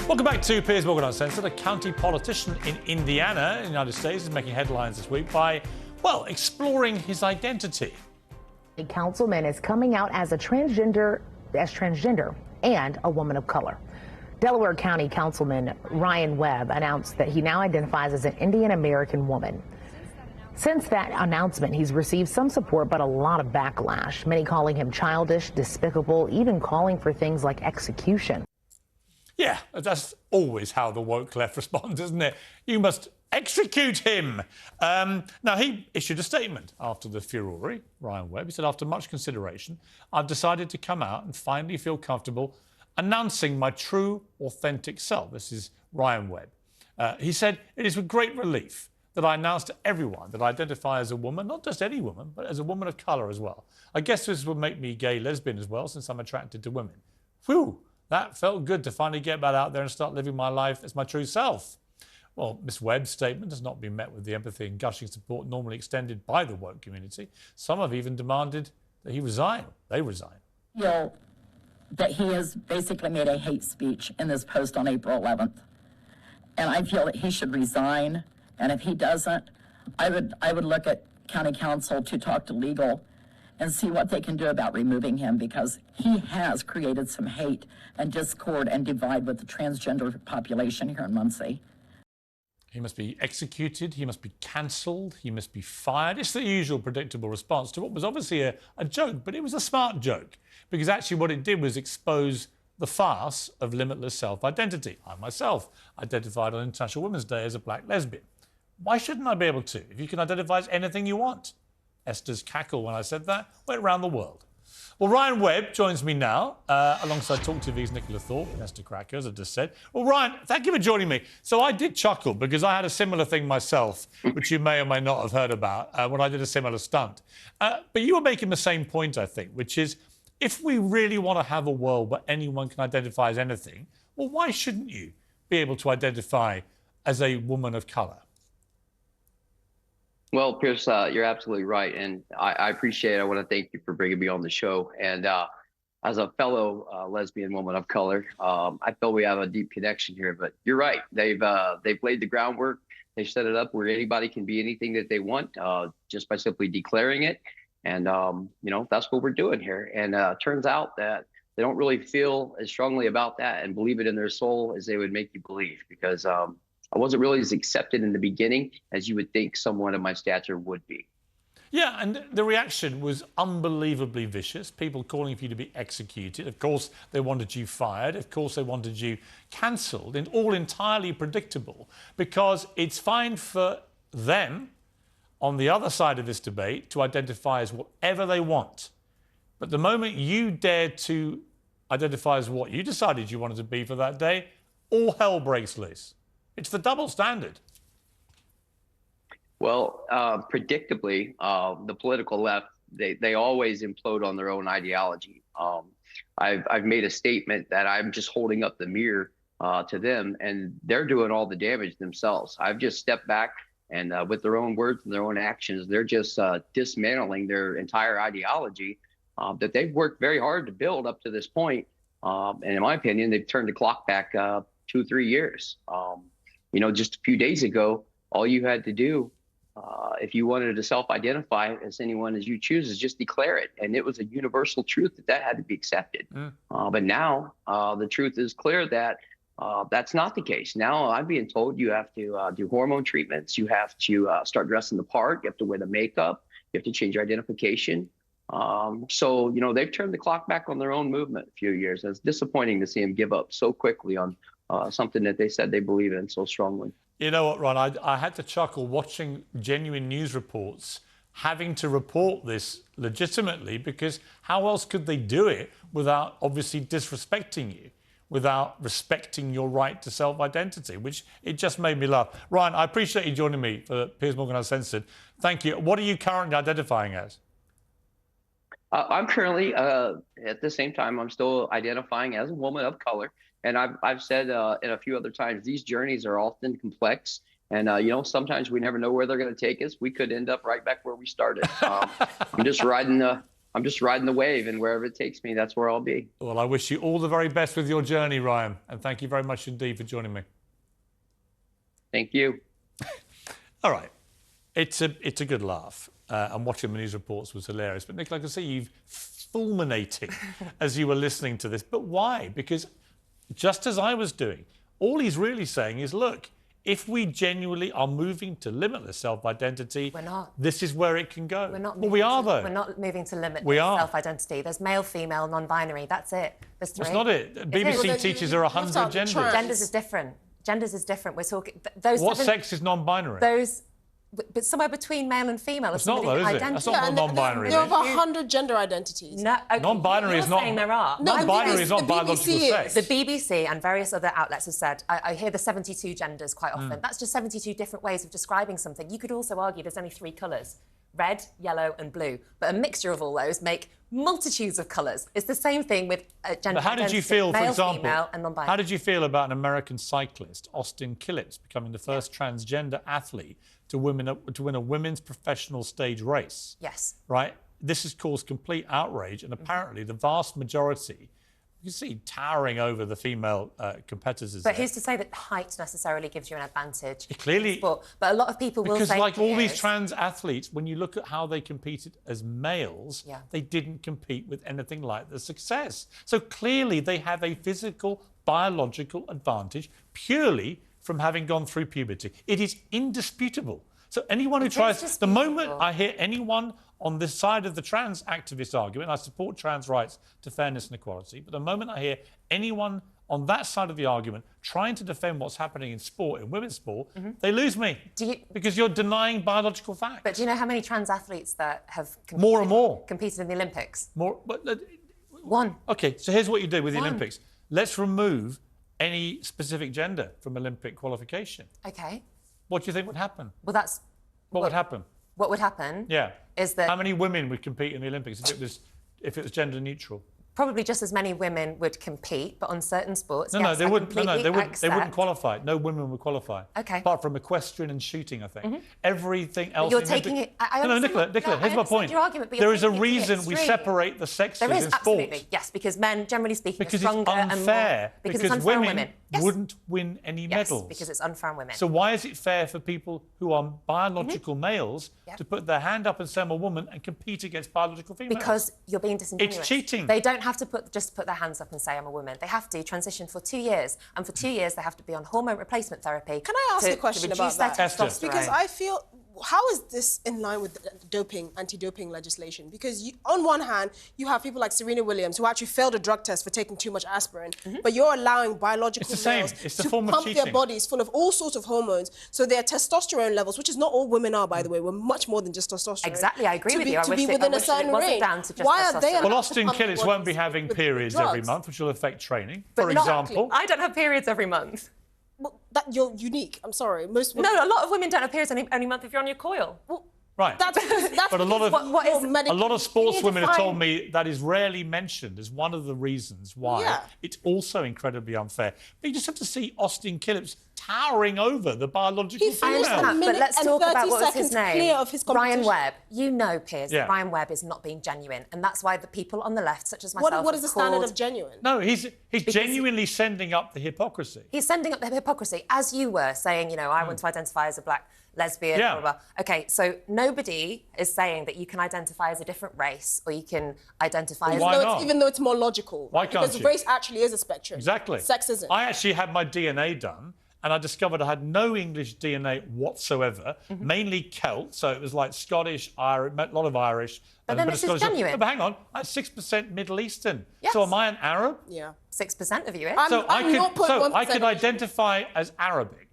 Welcome back to Piers Morgan Uncensored. A county politician in Indiana, in the United States, is making headlines this week by, well, exploring his identity. A councilman is coming out as transgender and a woman of color. Delaware County Councilman Ryan Webb announced that he now identifies as an Indian American woman. Since that announcement, he's received some support, but a lot of backlash. Many calling him childish, despicable, even calling for things like execution. Yeah, that's always how the woke left responds, isn't it? You must execute him. Now, he issued a statement after the furore, Ryan Webb. He said, after much consideration, I've decided to come out and finally feel comfortable announcing my true, authentic self. This is Ryan Webb. He said, it is with great relief that I announce to everyone that I identify as a woman, not just any woman, but as a woman of colour as well. I guess this would make me gay lesbian as well, since I'm attracted to women. Whew, that felt good to finally get back out there and start living my life as my true self. Well, Miss Webb's statement has not been met with the empathy and gushing support normally extended by the woke community. Some have even demanded that he resign. They resign. Feel that he has basically made a hate speech in this post on April 11th. And I feel that he should resign. And if he doesn't, I would look at county council to talk to legal and see what they can do about removing him, because he has created some hate and discord and divide with the transgender population here in Muncie. He must be executed, he must be cancelled, he must be fired. It's the usual predictable response to what was obviously a joke, but it was a smart joke, because actually what it did was expose the farce of limitless self-identity. I myself identified on International Women's Day as a black lesbian. Why shouldn't I be able to, if you can identify as anything you want? Esther's cackle when I said that went around the world. Well, Ryan Webb joins me now, alongside TalkTV's Nicola Thorp and Esther Krakue, as I just said. Well, Ryan, thank you for joining me. So I did chuckle because I had a similar thing myself, which you may or may not have heard about, when I did a similar stunt. But you were making the same point, I think, which is, if we really want to have a world where anyone can identify as anything, well, why shouldn't you be able to identify as a woman of colour? Well, Piers, you're absolutely right. And I appreciate it. I want to thank you for bringing me on the show. And as a fellow lesbian woman of color, I feel we have a deep connection here. But you're right. They've laid the groundwork. They set it up where anybody can be anything that they want just by simply declaring it. And, you know, that's what we're doing here. And it turns out that they don't really feel as strongly about that and believe it in their soul as they would make you believe, because I wasn't really as accepted in the beginning as you would think someone of my stature would be. Yeah, and the reaction was unbelievably vicious. People calling for you to be executed. Of course, they wanted you fired. Of course, they wanted you cancelled, and all entirely predictable, because it's fine for them on the other side of this debate to identify as whatever they want. But the moment you dared to identify as what you decided you wanted to be for that day, all hell breaks loose. It's the double standard. Well, predictably, the political left, they always implode on their own ideology. I've made a statement that I'm just holding up the mirror to them, and they're doing all the damage themselves. I've just stepped back, and with their own words and their own actions, they're just dismantling their entire ideology that they've worked very hard to build up to this point. And in my opinion, they've turned the clock back 2-3 years. You know, just a few days ago, all you had to do, if you wanted to self-identify as anyone as you choose, is just declare it. And it was a universal truth that had to be accepted. But now the truth is clear that that's not the case. Now I'm being told you have to do hormone treatments. You have to start dressing the part. You have to wear the makeup. You have to change your identification. So, you know, they've turned the clock back on their own movement a few years. And it's disappointing to see them give up so quickly on something that they said they believe in so strongly. You know what, Ron? I had to chuckle watching genuine news reports having to report this legitimately, because how else could they do it without obviously disrespecting you, without respecting your right to self-identity, which it just made me laugh. Ryan, I appreciate you joining me for Piers Morgan Uncensored. Thank you. What are you currently identifying as? I'm currently, at the same time, I'm still identifying as a woman of color. And I've said in a few other times, these journeys are often complex. And, you know, sometimes we never know where they're going to take us. We could end up right back where we started. I'm just riding I'm just riding the wave, and wherever it takes me, that's where I'll be. Well, I wish you all the very best with your journey, Ryan, and thank you very much indeed for joining me. Thank you. All right. It's a good laugh. And watching the news reports was hilarious. But, Nicola, I can see you fulminating as you were listening to this. But why? Because just as I was doing, all he's really saying is, look, if we genuinely are moving to limitless self-identity, we're not. This is where it can go. We're not. Well, we are, though. We're not moving to limitless We are. self-identity. There's male, female, non-binary. That's it. There's 3. That's not it. BBC teaches there are 100 genders. Genders is different. Genders is different. We're talking... Those what sex is non-binary? Those... But somewhere between male and female. It's not, though, is it? That's not non-binary. There are over 100 gender identities. No, okay, non-binary is not... there are. Non-binary is not biological sex. The BBC and various other outlets have said, I hear the 72 genders quite often. That's just 72 different ways of describing something. You could also argue there's only 3 colours. Red, yellow and blue. But a mixture of all those make multitudes of colours. It's the same thing with gender But how did you feel, male, for example, female and non-binary. how did you feel about an American cyclist, Austin Killipps, becoming the first transgender athlete to win a women's professional stage race? Yes. Right? This has caused complete outrage, and apparently the vast majority, you can see towering over the female competitors. But who's to say that height necessarily gives you an advantage? Clearly. In sport? But a lot of people will say... Because like all these trans athletes, when you look at how they competed as males, they didn't compete with anything like the success. So clearly they have a physical, biological advantage purely from having gone through puberty. It is indisputable. So anyone who tries... The moment I hear anyone on this side of the trans activist argument, I support trans rights to fairness and equality, but the moment I hear anyone on that side of the argument trying to defend what's happening in sport, in women's sport, they lose me. Because you're denying biological facts. But do you know how many trans athletes that have competed in the Olympics? One. OK, so here's what you do with the Olympics. Let's remove any specific gender from Olympic qualification. OK. What do you think would happen? Well, that's... What would happen? What would happen? Yeah. Is that... How many women would compete in the Olympics if it was gender neutral? Probably just as many women would compete, but on certain sports, they wouldn't. They wouldn't qualify. No women would qualify. Okay. Apart from equestrian and shooting, I think. Everything else. But you're taking it. Nicola. Here's my point. Your argument, but there is a reason we separate the sexes in sport. There is absolutely, yes, because men, generally speaking, because are stronger it's unfair, and more. Because it's unfair on women. Yes. Wouldn't win any medals. Yes, because it's unfair on women. So why is it fair for people who are biological males to put their hand up and say I'm a woman and compete against biological females? Because you're being disingenuous. It's cheating. They don't have to put their hands up and say I'm a woman. They have to transition for 2 years, and for 2 years they have to be on hormone replacement therapy. Can I ask a question about that? Esther. Because I feel, how is this in line with anti-doping legislation? Because on one hand, you have people like Serena Williams who actually failed a drug test for taking too much aspirin, but you're allowing biological males to pump their bodies full of all sorts of hormones, so their testosterone levels, which is not all women are, by the way, we're much more than just testosterone. Exactly, I agree with you. To be within a certain range. Why are they? Well, Austin Killipps won't be having periods every month, which will affect training, for example. I don't have periods every month. Well, you're unique. I'm sorry. Most women... No, a lot of women don't have periods only month if you're on your coil. Well, right. That's but a lot of sportswomen have told me me that is rarely mentioned as one of the reasons why it's also incredibly unfair. But you just have to see Austin Killipps towering over the biological female. But let's talk about what was his name. Ryan Webb. You know, Piers, that Ryan Webb is not being genuine, and that's why the people on the left, such as myself, what is the standard of genuine? No, he's genuinely sending up the hypocrisy. He's sending up the hypocrisy, as you were saying. You know, I want to identify as a black lesbian. Blah, blah, blah. Okay, so nobody is saying that you can identify as a different race or you can identify as... Even though it's more logical. Why can't Because race actually is a spectrum. Exactly. Sex isn't. I actually had my DNA done, and I discovered I had no English DNA whatsoever, mainly Celt, so it was like Scottish, Irish, a lot of Irish. But then this is genuine. No, but hang on, I had 6% Middle Eastern. Yes. So am I an Arab? Yeah. 6% of you is. I could identify as Arabic.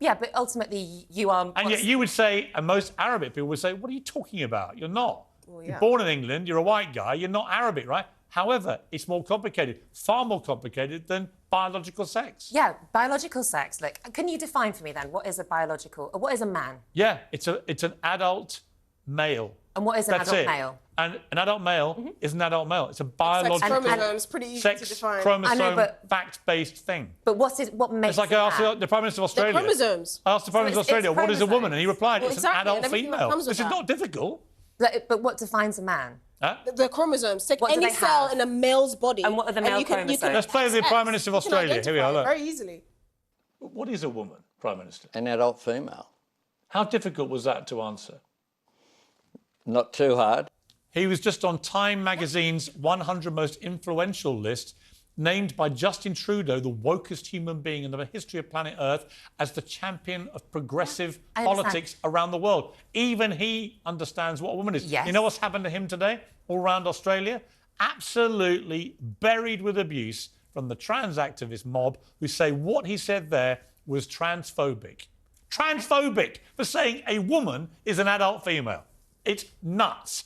Yeah, but ultimately you are... And yet you would say, and most Arabic people would say, what are you talking about? You're not. Well, You're born in England, you're a white guy, you're not Arabic, right? However, it's more complicated, far more complicated than biological sex. Yeah, biological sex. Look, can you define for me then what is a man? Yeah, it's an adult male. And what is an adult male? And an adult male is an adult male. It's a biological chromosomes, pretty easy to define. Chromosome, fact-based thing. But what makes it's like I asked the Prime Minister of Australia. The chromosomes. I asked the Prime Minister of Australia, what is a woman? And he replied, it's an adult female. This is that. not difficult. But what defines a man? Huh? The chromosomes. Take What do any they cell have? in a male's body. And what are the male you can chromosomes? Let's play the Prime Minister of You can Australia. Here we are, identify it look. very easily. What is a woman, Prime Minister? An adult female. How difficult was that to answer? Not too hard. He was just on Time magazine's 100 most influential list, named by Justin Trudeau the wokest human being in the history of planet Earth as the champion of progressive I understand. politics around the world. Even he understands what a woman is. Yes. You know what's happened to him today all around Australia? Absolutely buried with abuse from the trans activist mob who say what he said there was transphobic. Transphobic for saying a woman is an adult female. It's nuts.